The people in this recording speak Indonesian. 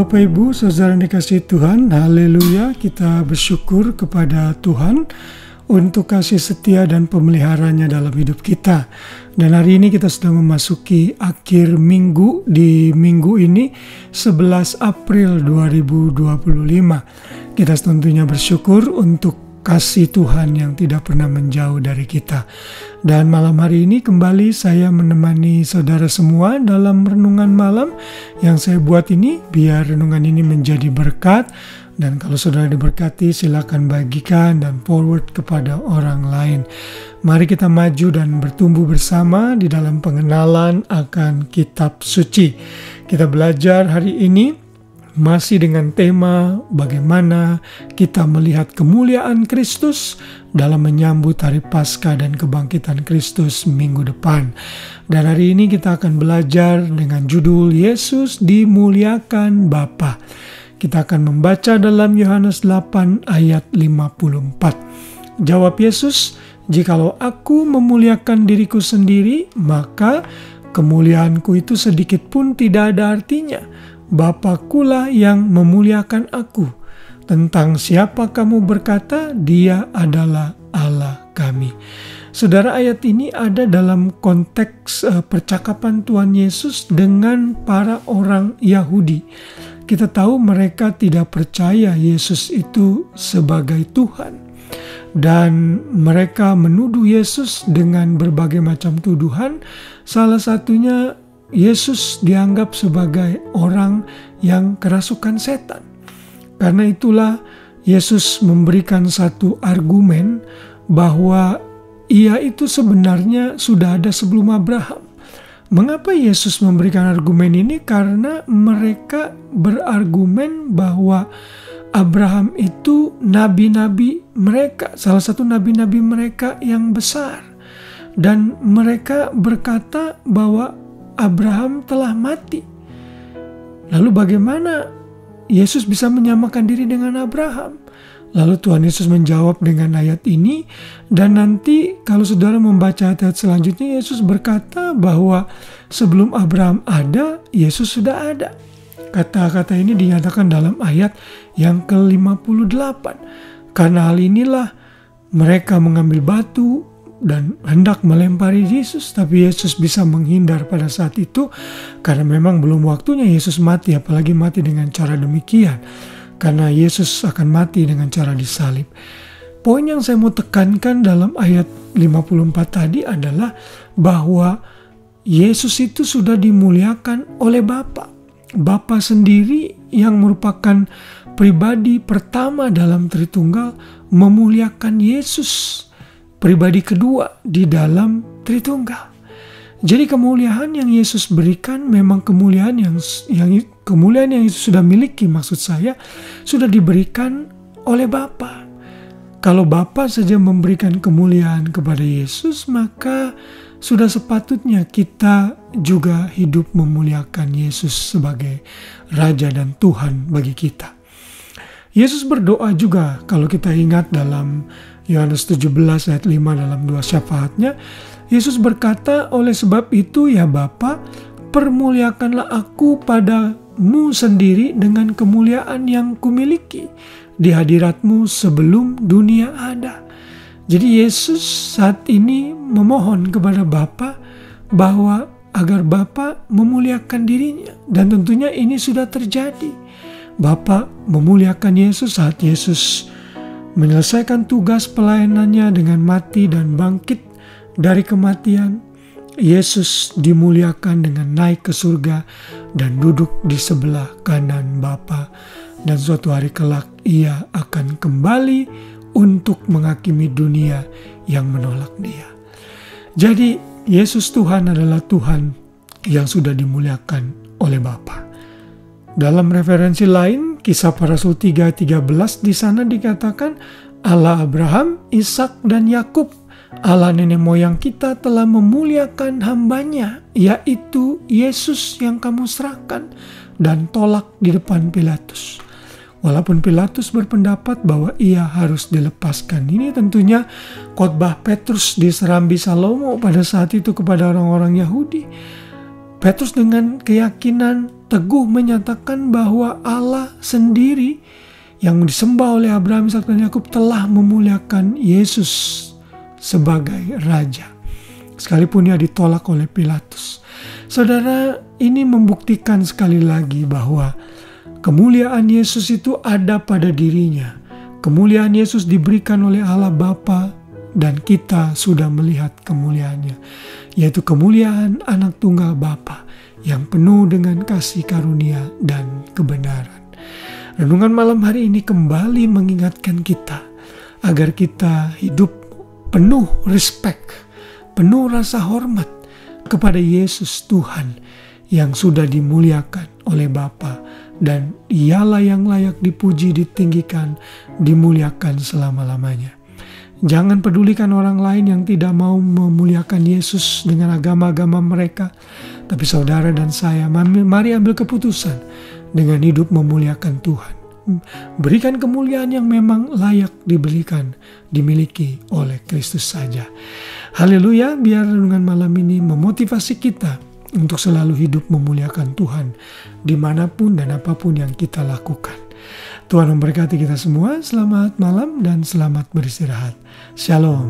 Bapak Ibu, saudara yang dikasihi Tuhan, haleluya, kita bersyukur kepada Tuhan untuk kasih setia dan pemeliharanya dalam hidup kita. Dan hari ini kita sudah memasuki akhir minggu, di minggu ini 11 April 2025. Kita tentunya bersyukur untuk kasih Tuhan yang tidak pernah menjauh dari kita. Dan malam hari ini kembali saya menemani saudara semua dalam renungan malam yang saya buat ini, biar renungan ini menjadi berkat. Dan kalau saudara diberkati, silakan bagikan dan forward kepada orang lain. Mari kita maju dan bertumbuh bersama di dalam pengenalan akan kitab suci. Kita belajar hari ini masih dengan tema bagaimana kita melihat kemuliaan Kristus dalam menyambut hari Paskah dan kebangkitan Kristus minggu depan. Dan hari ini kita akan belajar dengan judul Yesus dimuliakan Bapa. Kita akan membaca dalam Yohanes 8 ayat 54. Jawab Yesus, "Jikalau aku memuliakan diriku sendiri, maka kemuliaanku itu sedikit pun tidak ada artinya. Bapakulah yang memuliakan aku. Tentang siapa kamu berkata, Dia adalah Allah kami." Saudara, ayat ini ada dalam konteks percakapan Tuhan Yesus dengan para orang Yahudi. Kita tahu mereka tidak percaya Yesus itu sebagai Tuhan. Dan mereka menuduh Yesus dengan berbagai macam tuduhan. Salah satunya Yesus dianggap sebagai orang yang kerasukan setan. Karena itulah Yesus memberikan satu argumen bahwa ia itu sebenarnya sudah ada sebelum Abraham. Mengapa Yesus memberikan argumen ini? Karena mereka berargumen bahwa Abraham itu nabi-nabi mereka, salah satu nabi-nabi mereka yang besar. Dan mereka berkata bahwa Abraham telah mati. Lalu bagaimana Yesus bisa menyamakan diri dengan Abraham? Lalu Tuhan Yesus menjawab dengan ayat ini, dan nanti kalau saudara membaca ayat selanjutnya, Yesus berkata bahwa sebelum Abraham ada, Yesus sudah ada. Kata-kata ini dinyatakan dalam ayat yang ke-58. Karena hal inilah mereka mengambil batu dan hendak melempari Yesus, tapi Yesus bisa menghindar pada saat itu karena memang belum waktunya Yesus mati, apalagi mati dengan cara demikian, karena Yesus akan mati dengan cara disalib. Poin yang saya mau tekankan dalam ayat 54 tadi adalah bahwa Yesus itu sudah dimuliakan oleh Bapa. Bapa sendiri yang merupakan pribadi pertama dalam Tritunggal memuliakan Yesus, pribadi kedua di dalam Tritunggal. Jadi kemuliaan yang Yesus berikan memang kemuliaan yang Yesus sudah miliki, maksud saya sudah diberikan oleh Bapa. Kalau Bapa saja memberikan kemuliaan kepada Yesus, maka sudah sepatutnya kita juga hidup memuliakan Yesus sebagai Raja dan Tuhan bagi kita. Yesus berdoa juga, kalau kita ingat dalam Yohanes 17 ayat 5 dalam doa syafaatnya, Yesus berkata, "Oleh sebab itu ya Bapa, permuliakanlah aku padamu sendiri dengan kemuliaan yang kumiliki di hadiratmu sebelum dunia ada." Jadi Yesus saat ini memohon kepada Bapa bahwa agar Bapa memuliakan dirinya. Dan tentunya ini sudah terjadi. Bapa memuliakan Yesus saat Yesus menyelesaikan tugas pelayanannya dengan mati dan bangkit dari kematian. Yesus dimuliakan dengan naik ke surga dan duduk di sebelah kanan Bapa. Dan suatu hari kelak ia akan kembali untuk menghakimi dunia yang menolak dia. Jadi Yesus Tuhan adalah Tuhan yang sudah dimuliakan oleh Bapa. Dalam referensi lain, Kisah Para Rasul 3:13, di sana dikatakan Allah Abraham, Ishak dan Yakub, Allah nenek moyang kita telah memuliakan hambanya, yaitu Yesus yang kamu serahkan dan tolak di depan Pilatus. Walaupun Pilatus berpendapat bahwa ia harus dilepaskan. Ini tentunya khotbah Petrus di Serambi Salomo pada saat itu kepada orang-orang Yahudi. Petrus dengan keyakinan teguh menyatakan bahwa Allah sendiri yang disembah oleh Abraham, Ishak dan Yakub telah memuliakan Yesus sebagai Raja. Sekalipun ia ditolak oleh Pilatus. Saudara, ini membuktikan sekali lagi bahwa kemuliaan Yesus itu ada pada dirinya. Kemuliaan Yesus diberikan oleh Allah Bapa dan kita sudah melihat kemuliaannya, yaitu kemuliaan anak tunggal Bapa yang penuh dengan kasih karunia dan kebenaran. Renungan malam hari ini kembali mengingatkan kita agar kita hidup penuh respect, penuh rasa hormat kepada Yesus Tuhan yang sudah dimuliakan oleh Bapa, dan Ialah yang layak dipuji, ditinggikan, dimuliakan selama-lamanya. Jangan pedulikan orang lain yang tidak mau memuliakan Yesus dengan agama-agama mereka, tapi saudara dan saya, mari ambil keputusan dengan hidup memuliakan Tuhan. Berikan kemuliaan yang memang layak dimiliki oleh Kristus saja. Haleluya, biar renungan malam ini memotivasi kita untuk selalu hidup memuliakan Tuhan dimanapun dan apapun yang kita lakukan. Tuhan memberkati kita semua. Selamat malam dan selamat beristirahat. Shalom.